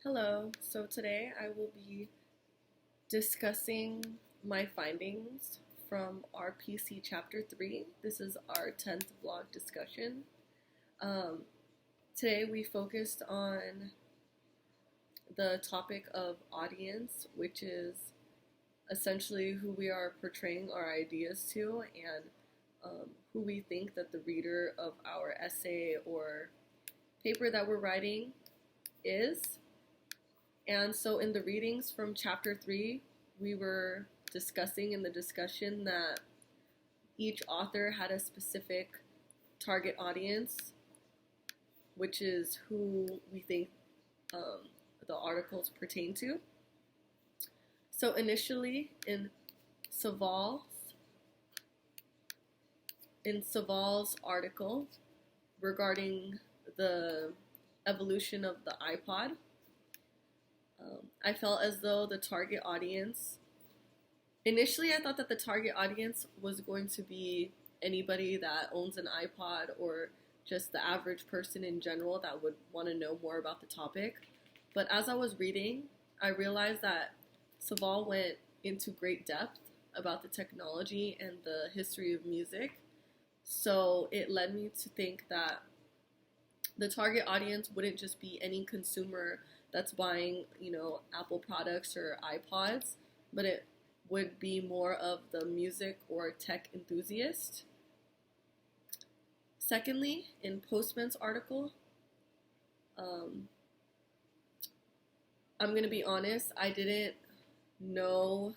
Hello, so today I will be discussing my findings from RPC Chapter 3. This is our 10th vlog discussion. Um, Today we focused on the topic of audience, which is essentially who we are portraying our ideas to and who we think that the reader of our essay or paper that we're writing is. And so in the readings from chapter 3, we were discussing in the discussion that each author had a specific target audience, which is who we think the articles pertain to. So initially in Saval's article regarding the evolution of the iPod, I felt as though the target audience, initially I thought that the target audience was going to be anybody that owns an iPod or just the average person in general that would want to know more about the topic. But as I was reading, I realized that Saval went into great depth about the technology and the history of music. So it led me to think that the target audience wouldn't just be any consumer that's buying, Apple products or iPods, but it would be more of the music or tech enthusiast. Secondly, in Postman's article, I'm going to be honest, I didn't know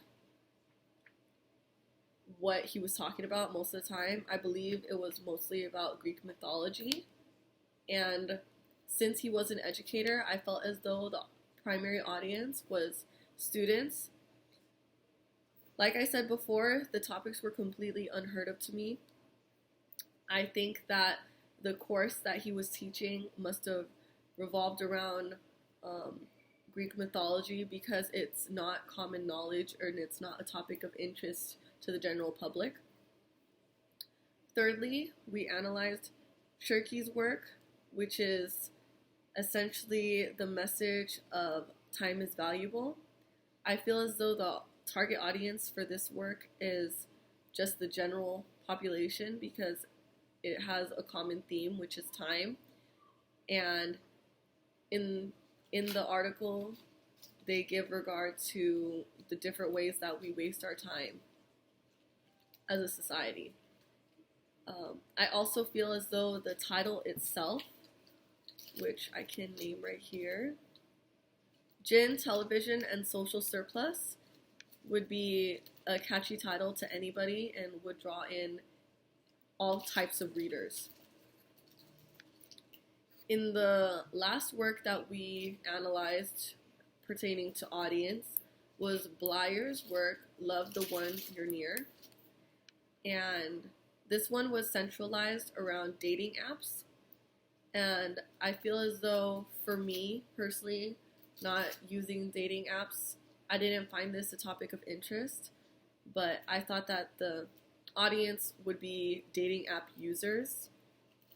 what he was talking about most of the time. I believe it was mostly about Greek mythology. And since he was an educator, I felt as though the primary audience was students. Like I said before, the topics were completely unheard of to me. I think that the course that he was teaching must have revolved around Greek mythology because it's not common knowledge and it's not a topic of interest to the general public. Thirdly, we analyzed Shirky's work, which is essentially the message of time is valuable. I feel as though the target audience for this work is just the general population because it has a common theme, which is time. And in the article, they give regard to the different ways that we waste our time as a society. I also feel as though the title itself, which I can name right here, Gin, Television, and Social Surplus, would be a catchy title to anybody and would draw in all types of readers. In the last work that we analyzed pertaining to audience was Blyer's work, Love the One You're Near. And this one was centralized around dating apps. And I feel as though, for me personally, not using dating apps, I didn't find this a topic of interest. But I thought that the audience would be dating app users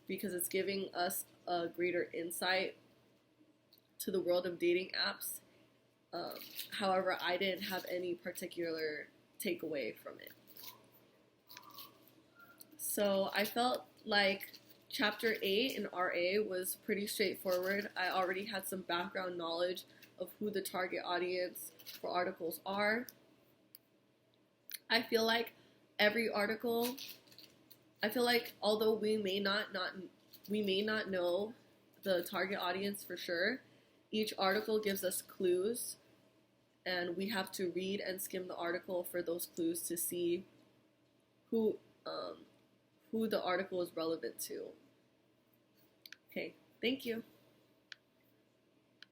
because it's giving us a greater insight to the world of dating apps. However, I didn't have any particular takeaway from it. So I felt like Chapter 8 in RA was pretty straightforward. I already had some background knowledge of who the target audience for articles are. I feel like every article, although we may not know the target audience for sure, each article gives us clues, and we have to read and skim the article for those clues to see who the article is relevant to. Okay, thank you.